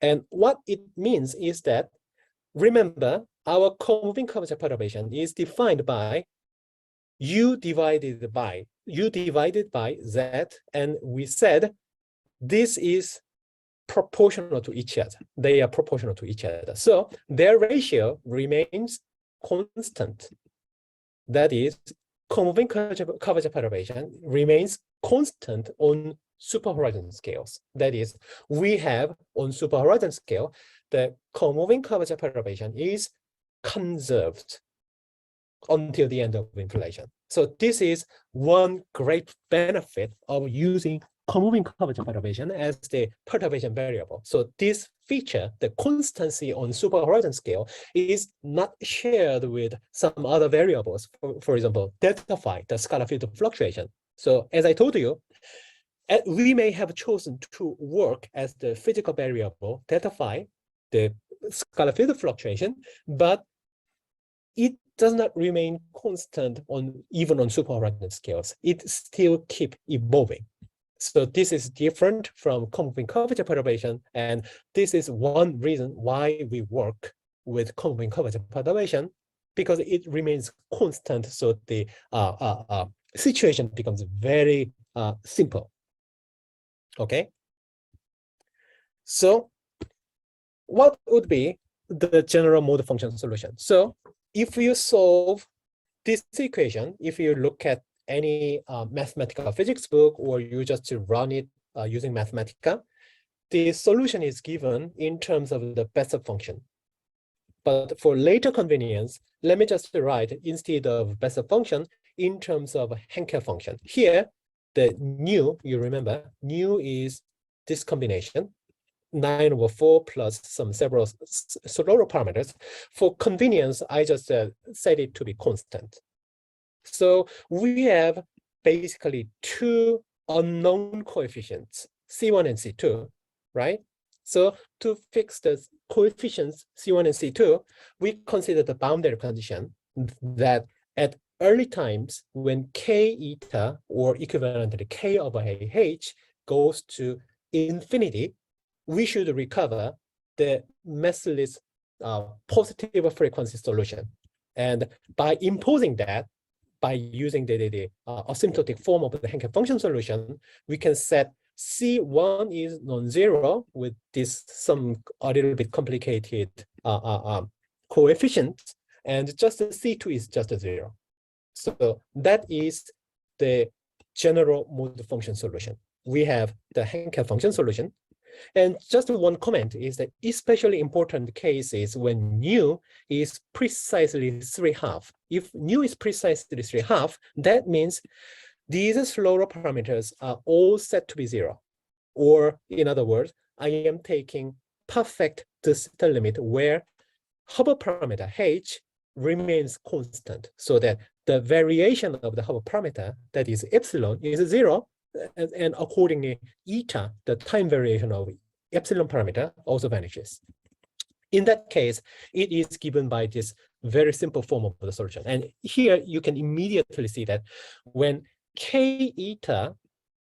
And what it means is that, remember, our cone-moving curvature perturbation is defined by U divided by Z, and we said this is proportional to each other. They are proportional to each other. So their ratio remains constant. That is, cone-moving curvature perturbation remains constant on super horizon scales. That is, we have on super horizon scale, the cone-moving curvature perturbation is conserved until the end of inflation. So this is one great benefit of using cone-moving curvature perturbation as the perturbation variable. So this feature, the constancy on super horizon scale, is not shared with some other variables. For example, delta phi, the scalar field fluctuation. So as I told you, we may have chosen to work as the physical variable delta phi, the scalar field fluctuation, but it does not remain constant even on super horizon scales. It still keeps evolving. So this is different from cone-moving curvature perturbation, and this is one reason why we work with cone-moving curvature perturbation, because it remains constant. So the situation becomes very simple. Okay. So what would be the general mode function solution? So if you solve this equation, if you look at any mathematical physics book, or you just run it using Mathematica, the solution is given in terms of the Bessel function. But for later convenience, let me just write, instead of Bessel function, in terms of Henkel function. Here, the nu, you remember, nu is this combination, 9 over 4 plus several Soloro parameters. For convenience, I just set it to be constant. So we have basically two unknown coefficients, C1 and C2, right? So to fix the coefficients C1 and C2, we consider the boundary condition that at early times when K eta, or equivalently K over AH, goes to infinity, we should recover the massless positive frequency solution. And by imposing that, by using the asymptotic form of the Henkel function solution, we can set C1 is non-zero with this some a little bit complicated coefficient, and just C2 is just a 0. So that is the general mode function solution. We have the Henkel function solution. And just one comment is that especially important case is when nu is precisely 3/2. If nu is precisely 3/2, that means these slower parameters are all set to be 0. Or in other words, I am taking perfect de Sitter limit where Hubble parameter h remains constant, so that the variation of the Hubble parameter, that is epsilon, is 0, and accordingly, eta, the time variation of epsilon parameter, also vanishes. In that case, it is given by this very simple form of the solution. And here you can immediately see that when k eta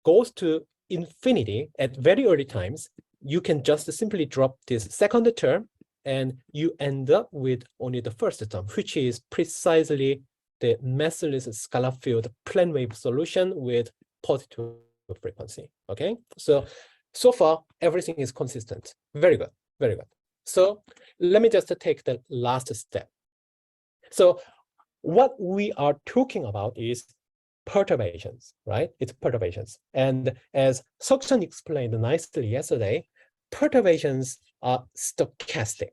goes to infinity at very early times, you can just simply drop this second term and you end up with only the first term, which is precisely the massless scalar field plane wave solution with positive frequency. Okay, so far everything is consistent. Very good, very good. So let me just take the last step. So what we are talking about is perturbations, right? It's perturbations. And as Seok-Chan explained nicely yesterday, perturbations are stochastic.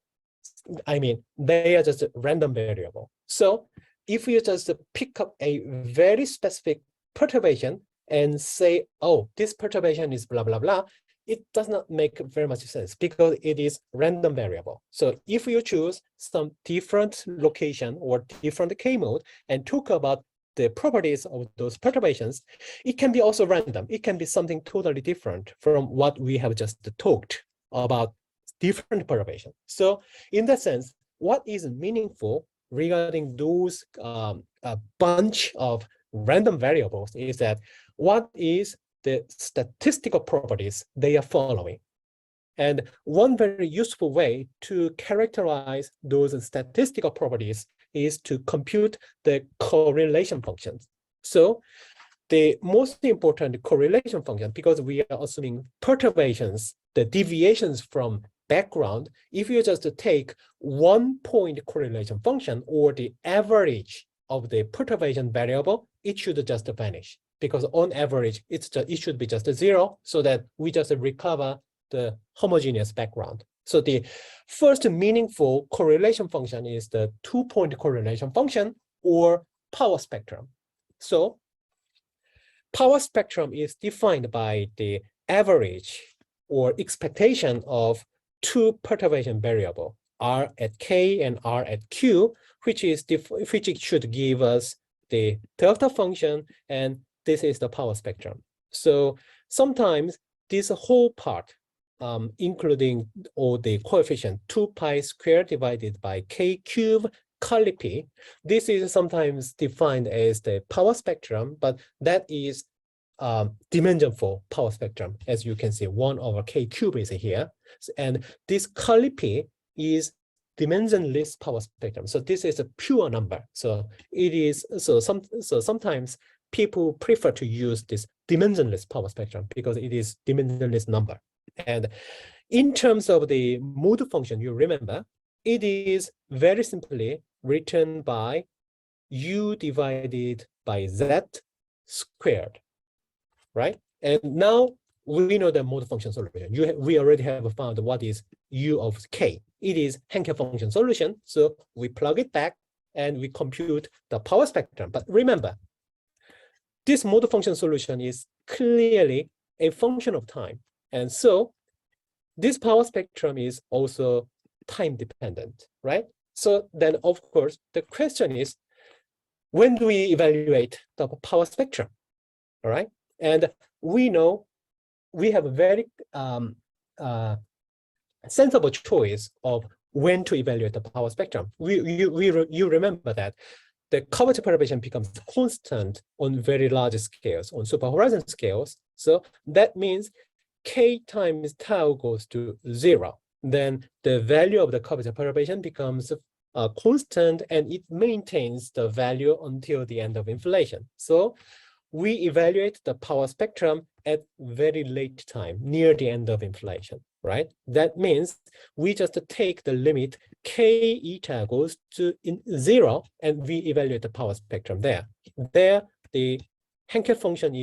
I mean, they are just a random variable. So if you just pick up a very specific perturbation and say, oh, this perturbation is blah, blah, blah, it does not make very much sense because it is random variable. So if you choose some different location or different K mode and talk about the properties of those perturbations, it can be also random. It can be something totally different from what we have just talked about different perturbations. So in that sense, what is meaningful regarding those a bunch of random variables is that what is the statistical properties they are following. And one very useful way to characterize those statistical properties is to compute the correlation functions. So the most important correlation function, because we are assuming perturbations, the deviations from background, if you just take 1 point correlation function or the average of the perturbation variable, it should just vanish. Because on average, it should be just 0, so that we just recover the homogeneous background. So the first meaningful correlation function is the 2-point correlation function or power spectrum. So power spectrum is defined by the average or expectation of two perturbation variable, R at K and R at Q, which should give us the delta function, and this is the power spectrum. So sometimes this whole part, including all the coefficient 2 pi squared divided by K cube Curly P, this is sometimes defined as the power spectrum, but that is dimensionful power spectrum. As you can see, 1 over K cube is here. And this Curly P is dimensionless power spectrum. So this is a pure number. So it is, so sometimes people prefer to use this dimensionless power spectrum because it is dimensionless number. And in terms of the mode function, you remember, it is very simply written by U divided by Z squared, right? And now we know the mode function solution. We already have found what is U of K. It is Hankel function solution. So we plug it back and we compute the power spectrum. But remember, this mode function solution is clearly a function of time. And so this power spectrum is also time dependent, right? So then, of course, the question is, when do we evaluate the power spectrum, all right? And we know we have a very sensible choice of when to evaluate the power spectrum. You remember that the curvature perturbation becomes constant on very large scales, on superhorizon scales. So that means K times tau goes to 0. Then the value of the curvature perturbation becomes constant, and it maintains the value until the end of inflation. So we evaluate the power spectrum at very late time, near the end of inflation, right? That means we just take the limit K eta goes to 0, and we evaluate the power spectrum there. There, the Hankel function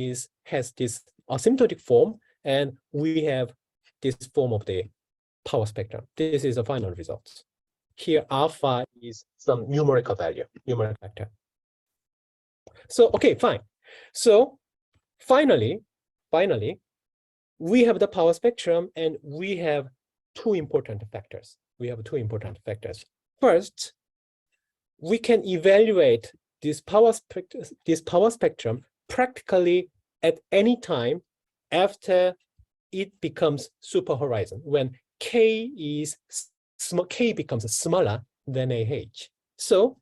has this asymptotic form, and we have this form of the power spectrum. This is the final result. Here, alpha is some numerical value, numerical vector. So, okay, fine. So finally, we have the power spectrum and we have two important factors. First, we can evaluate this power spectrum practically at any time after it becomes super horizon, when k becomes smaller than AH. So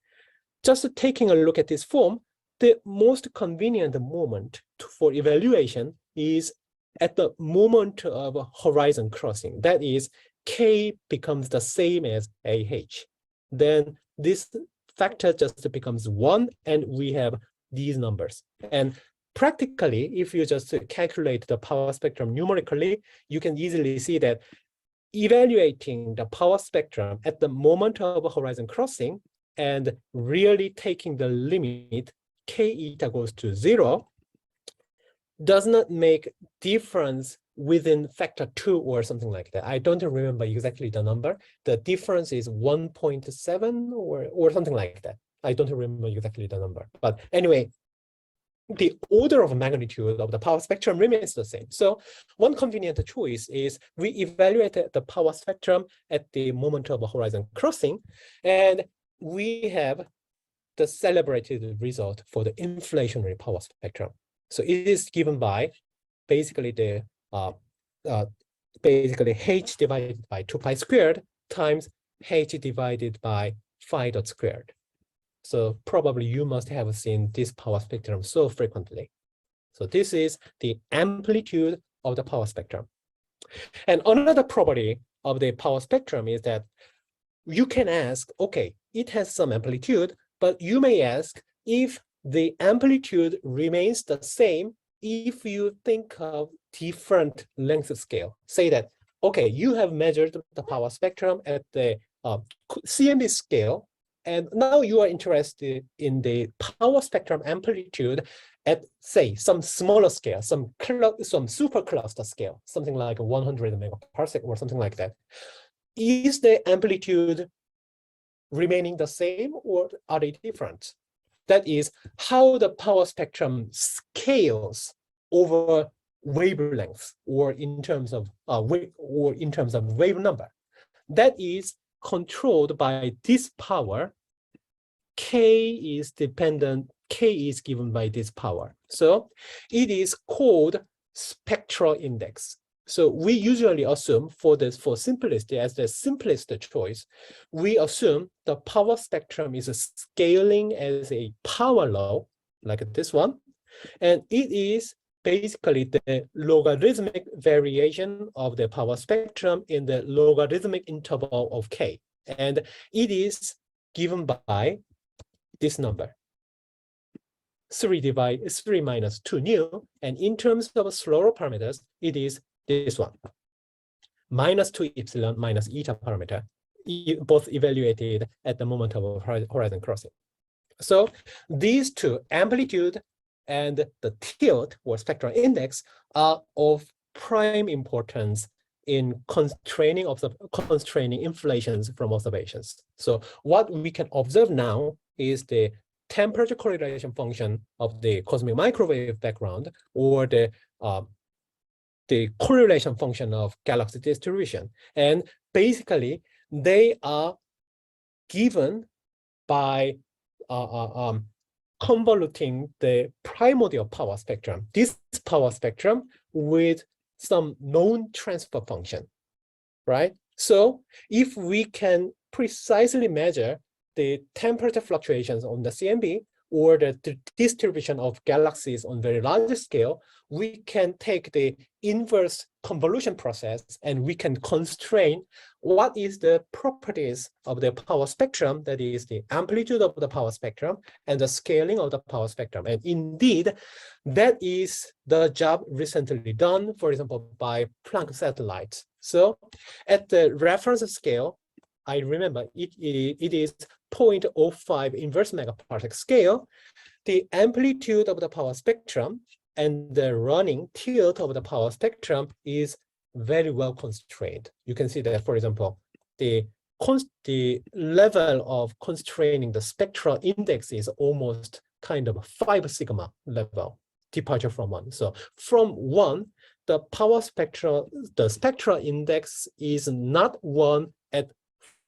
just taking a look at this form, the most convenient moment for evaluation is at the moment of horizon crossing. That is, k becomes the same as AH. Then this factor just becomes 1, and we have these numbers. And practically, if you just calculate the power spectrum numerically, you can easily see that evaluating the power spectrum at the moment of horizon crossing and really taking the limit k eta goes to 0 does not make difference within factor 2 or something like that. I don't remember exactly the number. The difference is 1.7 or something like that. I don't remember exactly the number. But anyway, the order of magnitude of the power spectrum remains the same. So one convenient choice is we evaluate the power spectrum at the moment of horizon crossing, and we have the celebrated result for the inflationary power spectrum. So it is given by basically the h divided by 2 pi squared times h divided by phi dot squared. So probably you must have seen this power spectrum so frequently. So this is the amplitude of the power spectrum. And another property of the power spectrum is that you can ask, okay, it has some amplitude, but you may ask if the amplitude remains the same if you think of different length scale. Say that, okay, you have measured the power spectrum at the CMB scale, and now you are interested in the power spectrum amplitude at, say, some smaller scale, some supercluster scale, something like 100 megaparsec or something like that. Is the amplitude remaining the same or are they different? That is how the power spectrum scales over wavelengths or in terms of wave number. That is controlled by this power. K is given by this power. So it is called spectral index. So we usually assume for simplicity, as the simplest choice, we assume the power spectrum is scaling as a power law, like this one. And it is basically the logarithmic variation of the power spectrum in the logarithmic interval of K. And it is given by this number, 3 minus 2 nu. And in terms of slower parameters, it is this one, minus 2 epsilon minus eta parameter, both evaluated at the moment of horizon crossing. So these two, amplitude and the tilt or spectral index, are of prime importance in constraining inflations from observations. So what we can observe now is the temperature correlation function of the cosmic microwave background, or the correlation function of galaxy distribution. And basically, they are given by convoluting the primordial power spectrum, this power spectrum, with some known transfer function, right? So if we can precisely measure the temperature fluctuations on the CMB or the distribution of galaxies on very large scale, we can take the inverse convolution process and we can constrain what is the properties of the power spectrum, that is the amplitude of the power spectrum and the scaling of the power spectrum. And indeed, that is the job recently done, for example, by Planck satellites. So at the reference scale, I remember it is 0.05 inverse megaparsec scale. The amplitude of the power spectrum and the running tilt of the power spectrum is very well constrained. You can see that, for example, the level of constraining the spectral index is almost kind of 5 sigma level departure from 1. So from 1, the spectral index is not 1 at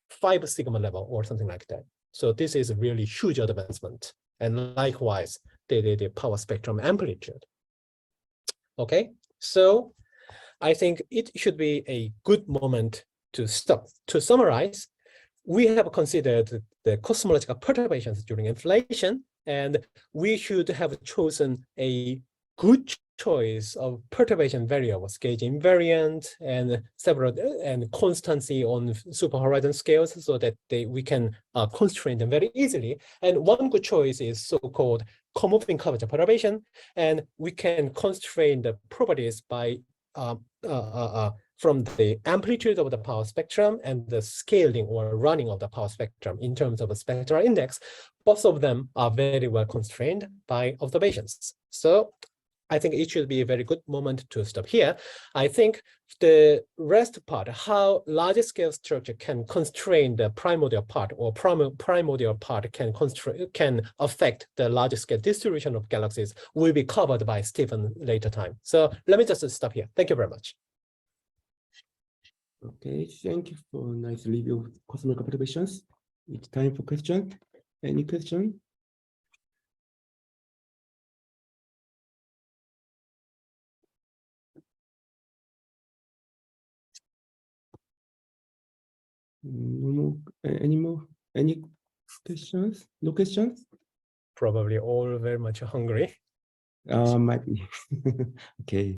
5 sigma level or something like that. So this is a really huge advancement. And likewise, the power spectrum amplitude. Okay, so I think it should be a good moment to stop. To summarize, we have considered the cosmological perturbations during inflation, and we should have chosen a good choice of perturbation variables, gauge invariant and several and constancy on superhorizon scales, so that we can constrain them very easily. And one good choice is so-called co-moving curvature perturbation, and we can constrain the properties by from the amplitude of the power spectrum and the scaling or running of the power spectrum in terms of a spectral index. Both of them are very well constrained by observations. So I think it should be a very good moment to stop here. I think the rest part, how large scale structure can constrain the primordial part, or primordial part can affect the large scale distribution of galaxies, will be covered by Stephen later time. So let me just stop here. Thank you very much. Okay, thank you for a nice review of cosmological perturbations. It's time for question. Any question? No more. Any questions? No questions? Probably all very much hungry. Might be. Okay.